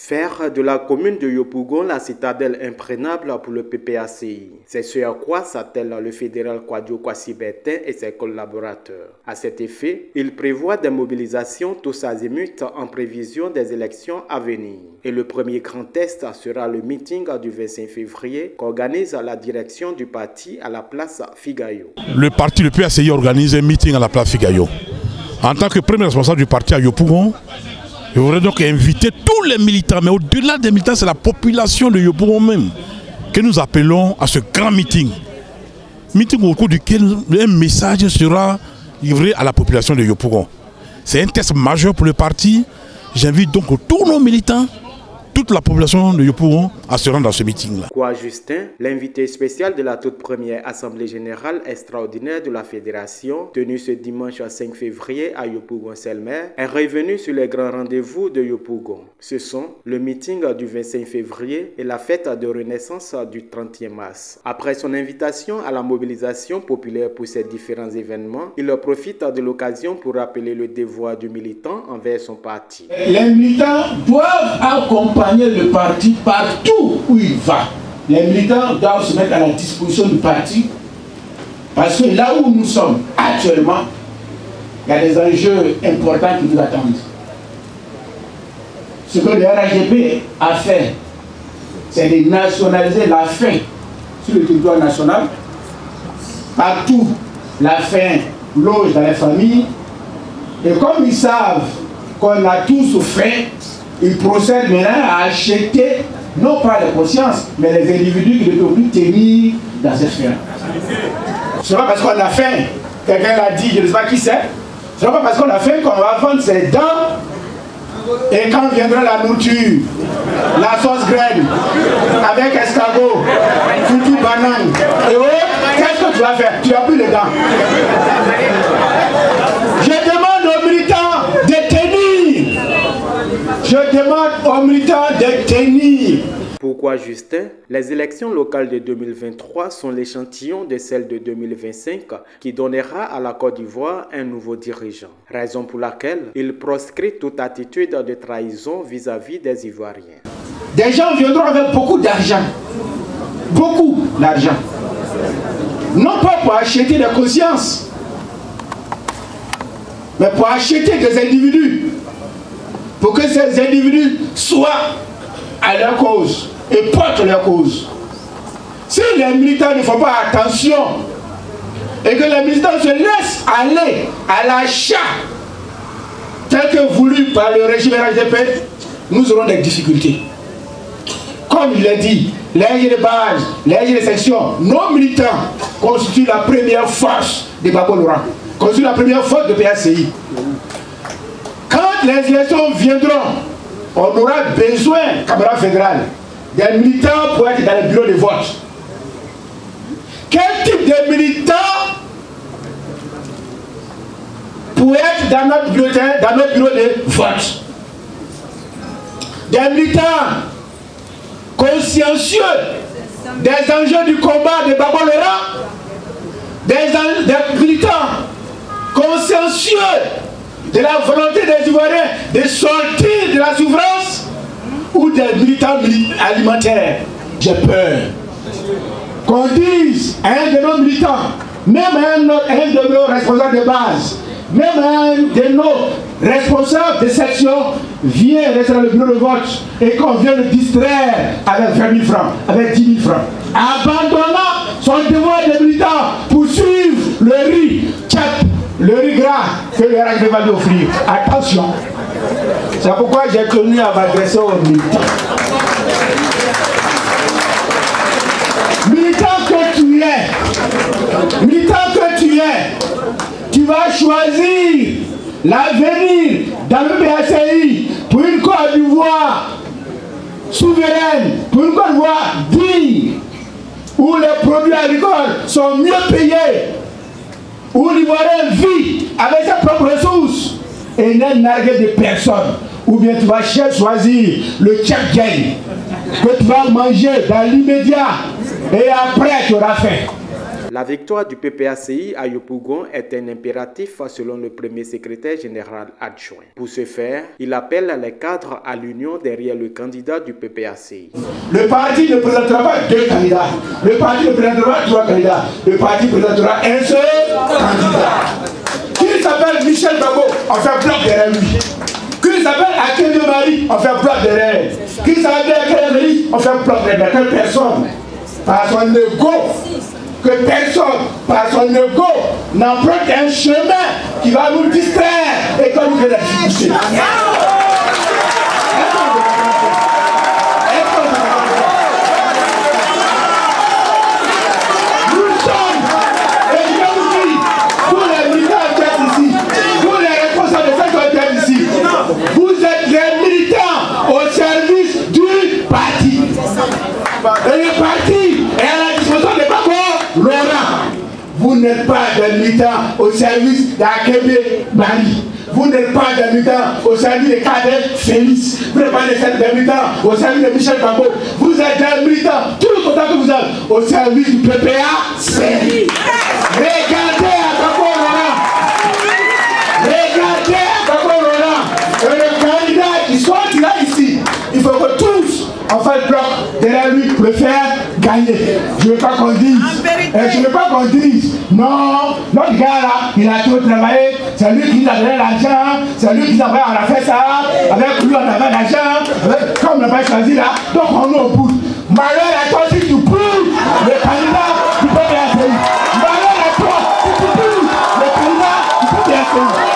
Faire de la commune de Yopougon la citadelle imprégnable pour le PPACI. C'est ce à quoi s'attelle le fédéral Kouadio Kwasi-Bertin et ses collaborateurs. À cet effet, il prévoit des mobilisations tous azimuts en prévision des élections à venir. Et le premier grand test sera le meeting du 25 février qu'organise la direction du parti à la place Figayo. Le parti, le PPACI, organise un meeting à la place Figayo. En tant que premier responsable du parti à Yopougon, je voudrais donc inviter tous les militants, mais au-delà des militants, c'est la population de Yopougon même, que nous appelons à ce grand meeting. Meeting au cours duquel un message sera livré à la population de Yopougon. C'est un test majeur pour le parti. J'invite donc tous nos militants, toute la population de Yopougon à se rendre dans ce meeting-là. Quoi Justin, l'invité spécial de la toute première Assemblée Générale extraordinaire de la Fédération, tenue ce dimanche 5 février à Yopougon-Selmer, est revenu sur les grands rendez-vous de Yopougon. Ce sont le meeting du 25 février et la fête de renaissance du 31 mars. Après son invitation à la mobilisation populaire pour ces différents événements, il profite de l'occasion pour rappeler le devoir du militant envers son parti. Les militants doivent accompagner le parti partout où il va. Les militants doivent se mettre à la disposition du parti parce que là où nous sommes actuellement, il y a des enjeux importants qui nous attendent. Ce que le RHDP a fait, c'est de nationaliser la faim sur le territoire national. Partout, la faim loge dans les familles. Et comme ils savent qu'on a tous faim, ils procèdent maintenant à acheter, non pas les consciences, mais les individus qui ne peuvent plus tenir dans cette faim. Ce n'est pas parce qu'on a faim, quelqu'un l'a dit, je ne sais pas qui c'est, ce n'est pas parce qu'on a faim qu'on va vendre ses dents, et quand viendra la nourriture, la sauce graine, avec escargot, foutu banane, et autres, qu'est-ce que tu vas faire? Tu n'as plus les dents. Je demande aux militants de tenir. Je demande aux militants de tenir. Pourquoi Justin? Les élections locales de 2023 sont l'échantillon de celles de 2025 qui donnera à la Côte d'Ivoire un nouveau dirigeant. Raison pour laquelle il proscrit toute attitude de trahison vis-à-vis des Ivoiriens. Des gens viendront avec beaucoup d'argent. Beaucoup d'argent. Non pas pour acheter des consciences, mais pour acheter des individus. Pour que ces individus soient à leur cause et portent leur cause. Si les militants ne font pas attention et que les militants se laissent aller à l'achat tel que voulu par le régime RHDP, nous aurons des difficultés. Comme il l'a dit, les RG de base, les RG de section, nos militants constituent la première force de Babo Laurent, constituent la première force de PACI. Quand les élections viendront, on aura besoin, camarade fédéral, des militants pour être dans les bureaux de vote. Quel type de militants pour être dans notre bulletin, dans notre bureau de vote? Des militants consciencieux des enjeux du combat de Babo Laurent, des militants consciencieux de la volonté des Ivoiriens de sortir de la souffrance, ou des militants alimentaires. J'ai peur qu'on dise à un de nos militants, même à un de nos responsables de base, même à un de nos responsables de section, vient rester dans le bureau de vote et qu'on vient le distraire avec 20 000 francs, avec 10 000 francs, abandonnant son devoir de militant pour suivre le riz le riz gras que le RHDP va lui offrir. Attention. C'est pourquoi j'ai tenu à m'adresser aux militants. Militant que tu es, tu vas choisir l'avenir dans le PACI pour une Côte d'Ivoire souveraine, pour une Côte d'Ivoire digne, où les produits agricoles sont mieux payés, où l'Ivoirien vit avec ses propres ressources et n'est nargué de personne. Ou bien tu vas choisir le check gain que tu vas manger dans l'immédiat et après tu auras faim. La victoire du PPACI à Yopougon est un impératif selon le premier secrétaire général adjoint. Pour ce faire, il appelle les cadres à l'union derrière le candidat du PPACI. Le parti ne présentera pas 2 candidats. Le parti ne présentera pas 3 candidats. Le parti présentera un seul candidat. Qui s'appelle Michel Babo, on fait bloc derrière lui. Qui s'appelle Akédio Marie, on fait bloc derrière. Qui s'appelle Akédio Marie, on fait bloc derrière. Que personne, par son ego, que personne, par son ego, n'emprunte un chemin qui va nous distraire et comme nous fait la difficulté. Vous êtes les militants au service du parti. Et le parti est à la disposition de Babo Laurent. Vous n'êtes pas des militants au service d'Akébé Marie. Vous n'êtes pas des militants au service de Kader Félix. Vous n'êtes pas des militants au service de Michel Babo. Vous êtes des militants, tout le temps que vous êtes, au service du PPACI. Regardez à Babo Laurent. Regardez à Babo Laurent. Et le candidat qui sort là ici, il faut que tous en fassent bloc derrière lui pour le faire gagner. Je ne veux pas qu'on dise. Je ne veux pas qu'on dise. Non, notre gars là, il a trop travaillé. C'est lui qui a donné l'argent. C'est lui qui a fait ça. Avec lui, on avait l'argent. Comme on n'a pas choisi là, donc on est au bout. Malheur à toi si tu bouges le candidat du PPACI. Malheur à toi si tu bouges le candidat du PPACI.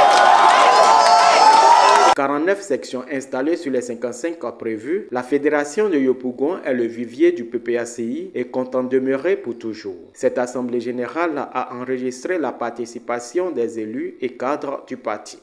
49 sections installées sur les 55 prévues, la fédération de Yopougon est le vivier du PPACI et compte en demeurer pour toujours. Cette assemblée générale a enregistré la participation des élus et cadres du parti.